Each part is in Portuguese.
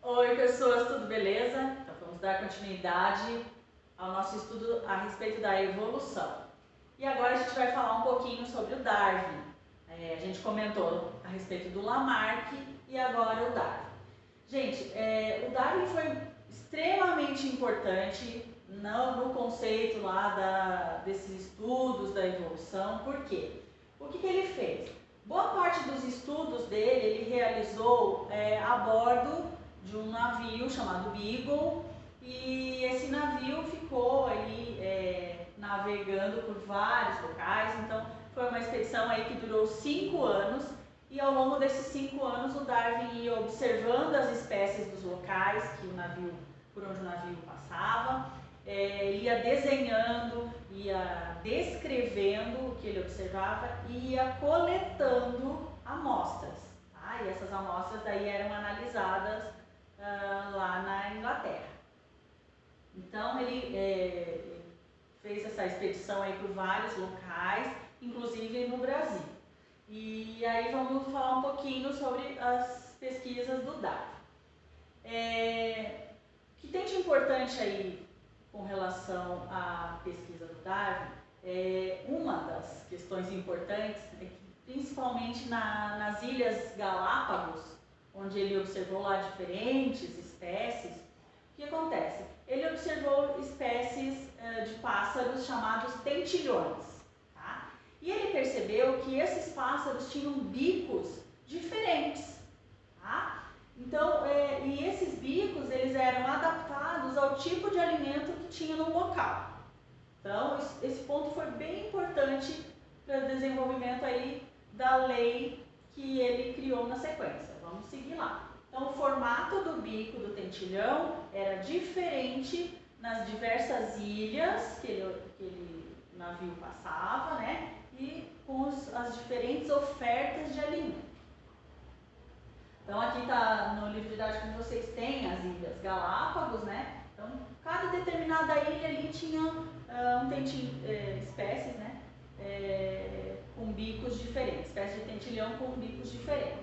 Oi pessoas, tudo beleza? Então vamos dar continuidade ao nosso estudo a respeito da evolução. E agora a gente vai falar um pouquinho sobre o Darwin. A gente comentou a respeito do Lamarck e agora o Darwin. Gente, o Darwin foi extremamente importante no conceito lá desses estudos da evolução. Por quê? O que ele fez? Boa parte dos estudos dele ele realizou a bordo de um navio chamado Beagle, e esse navio ficou aí navegando por vários locais. Então foi uma expedição aí que durou 5 anos, e ao longo desses 5 anos o Darwin ia observando as espécies dos locais por onde o navio passava, ia desenhando, ia descrevendo o que ele observava e ia coletando amostras, tá? E essas amostras daí eram analisadas lá na Inglaterra. Então ele fez essa expedição aí por vários locais, inclusive no Brasil. E aí vamos falar um pouquinho sobre as pesquisas do Darwin. O que tem de importante aí com relação à pesquisa do Darwin, uma das questões importantes é que, principalmente nas Ilhas Galápagos, onde ele observou lá diferentes espécies, o que acontece? Ele observou espécies de pássaros chamados tentilhões, tá? E ele percebeu que esses pássaros tinham bicos diferentes, tá? Então, e esses bicos eles eram adaptados ao tipo de alimento que tinha no local. Então, esse ponto foi bem importante para o desenvolvimento aí da lei que ele criou na sequência. Vamos seguir lá. Então, o formato do bico do tentilhão era diferente nas diversas ilhas que o navio passava, né? E com as diferentes ofertas de alimento. Então, aqui está no livro didático que vocês têm as Ilhas Galápagos, né? Então, cada determinada ilha ali tinha espécies, né? Com bicos diferentes, espécies de tentilhão com bicos diferentes.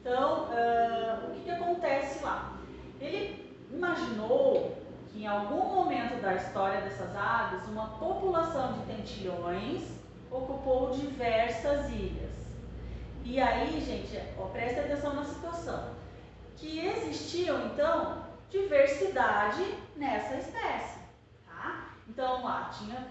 Então, o que acontece lá? Ele imaginou que em algum momento da história dessas aves, uma população de tentilhões ocupou diversas ilhas. E aí, gente, presta atenção na situação, que existiam, então, diversidade nessa espécie, tá? Então, lá tinha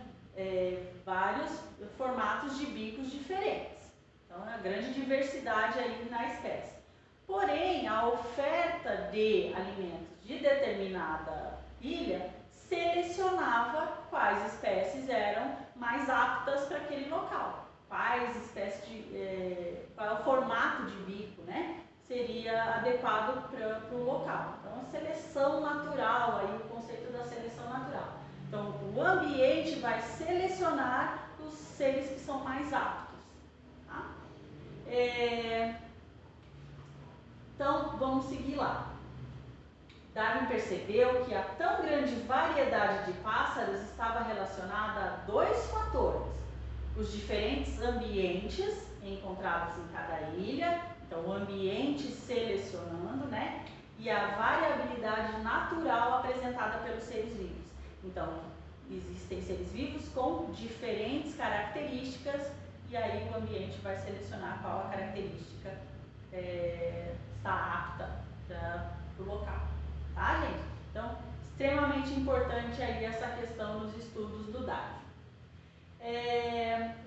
vários formatos de bicos diferentes. Então, é uma grande diversidade aí na espécie. Porém, a oferta de alimentos de determinada ilha selecionava quais espécies eram mais aptas para aquele local. Quais espécies qual é o formato de bico, né, seria adequado para o local. Então, a seleção natural, aí o conceito da seleção natural. Então, o ambiente vai selecionar os seres que são mais aptos. Tá? Então, vamos seguir lá. Darwin percebeu que a tão grande variedade de pássaros estava relacionada a 2 fatores: os diferentes ambientes encontrados em cada ilha, então o ambiente selecionando, né? E a variabilidade natural apresentada pelos seres vivos. Então, existem seres vivos com diferentes características, e aí o ambiente vai selecionar qual a característica está apta para o local. Tá, gente? Então, extremamente importante aí essa questão dos estudos do Darwin.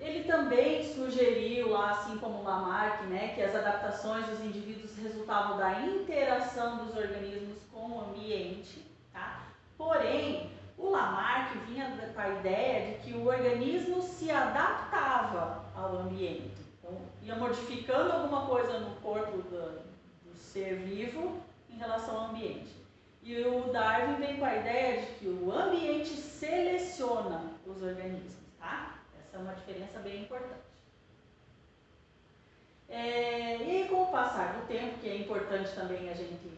Ele também sugeriu lá, assim como o Lamarck, né, que as adaptações dos indivíduos resultavam da interação dos organismos com o ambiente, tá? Porém, o Lamarck vinha com a ideia de que o organismo se adaptava ao ambiente. Então, ia modificando alguma coisa no corpo do ser vivo em relação ao ambiente. E o Darwin vem com a ideia de que o ambiente seleciona os organismos, tá? Essa é uma diferença bem importante. E com o passar do tempo, que é importante também a gente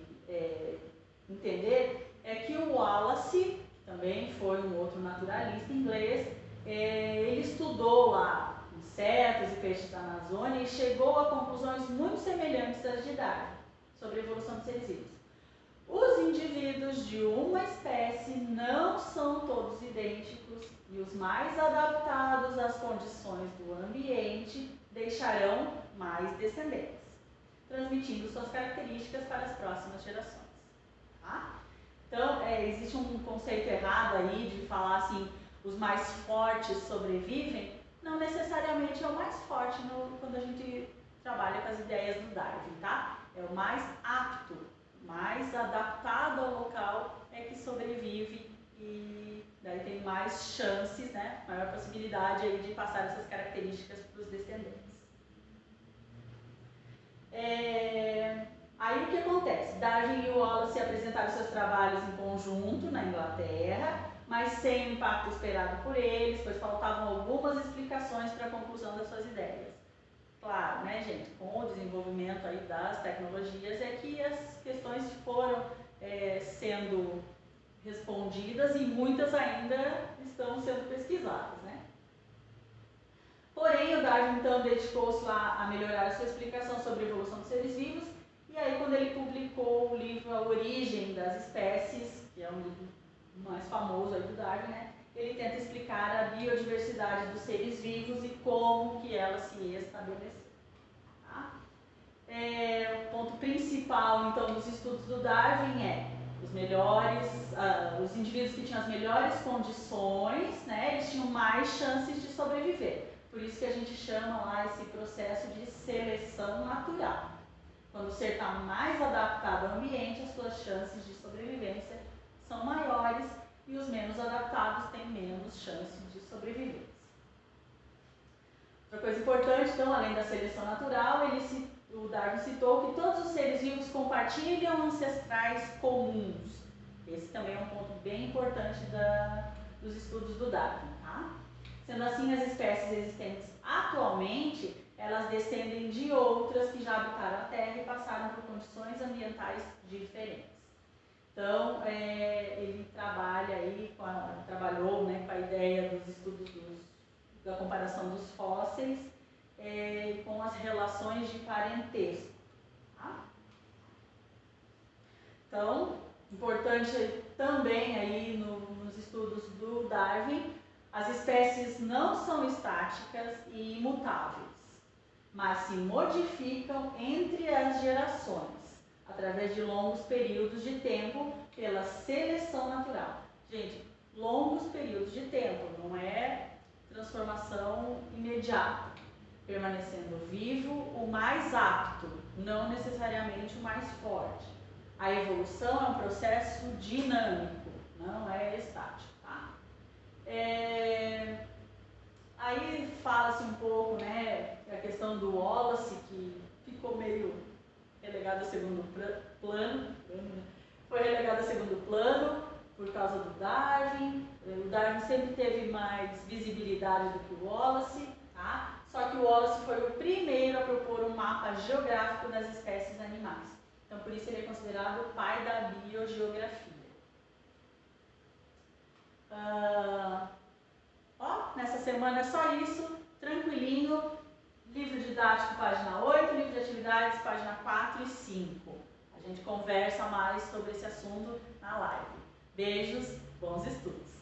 entender, é que o Wallace, que também foi um outro naturalista inglês, ele estudou lá insetos e peixes da Amazônia e chegou a conclusões muito semelhantes às de Darwin sobre a evolução dos seres vivos. Os indivíduos de uma espécie não são todos idênticos e os mais adaptados às condições do ambiente deixarão mais descendentes, transmitindo suas características para as próximas gerações. Tá? Então, existe um conceito errado aí de falar assim, os mais fortes sobrevivem, não necessariamente é o mais forte quando a gente trabalha com as ideias do Darwin, tá? É o mais apto, mais adaptado ao local é que sobrevive e daí tem mais chances, né? Maior possibilidade aí de passar essas características para os descendentes. Aí o que acontece? Darwin e Wallace apresentaram seus trabalhos em conjunto na Inglaterra, mas sem o impacto esperado por eles, pois faltavam algumas explicações para a conclusão das suas ideias. Claro, né, gente, com o desenvolvimento aí das tecnologias é que as questões foram sendo respondidas e muitas ainda estão sendo pesquisadas, né? Porém, o Darwin então dedicou-se lá a melhorar a sua explicação sobre a evolução dos seres vivos, e aí quando ele publicou o livro A Origem das Espécies, que é um livro mais famoso aí do Darwin, né? Ele tenta explicar a biodiversidade dos seres vivos e como que ela se estabeleceu. Tá? O ponto principal, então, dos estudos do Darwin é os indivíduos que tinham as melhores condições, né, eles tinham mais chances de sobreviver. Por isso que a gente chama lá esse processo de seleção natural. Quando o ser está mais adaptado ao ambiente, as suas chances de sobrevivência são maiores e os menos adaptados têm menos chance de sobrevivência. Outra coisa importante, então, além da seleção natural, o Darwin citou que todos os seres vivos compartilham ancestrais comuns. Esse também é um ponto bem importante dos estudos do Darwin. Tá? Sendo assim, as espécies existentes atualmente, elas descendem de outras que já habitaram a Terra e passaram por condições ambientais diferentes. Então, ele trabalhou né, com a ideia dos estudos da comparação dos fósseis com as relações de parentesco. Tá? Então, importante também aí nos estudos do Darwin, as espécies não são estáticas e imutáveis, mas se modificam entre as gerações, através de longos períodos de tempo pela seleção natural. Gente, longos períodos de tempo, não é transformação imediata, permanecendo vivo o mais apto, não necessariamente o mais forte. A evolução é um processo dinâmico, não é estático. Tá? Aí fala-se um pouco, né, a questão do Wallace, que ficou meio relegado a segundo plano, foi relegado a segundo plano por causa do Darwin. O Darwin sempre teve mais visibilidade do que o Wallace, tá? Só que o Wallace foi o primeiro a propor um mapa geográfico das espécies animais. Então, por isso ele é considerado o pai da biogeografia. Nessa semana é só isso, tranquilinho. Livro didático, página 8, livro de atividades, página 4 e 5. A gente conversa mais sobre esse assunto na live. Beijos, bons estudos!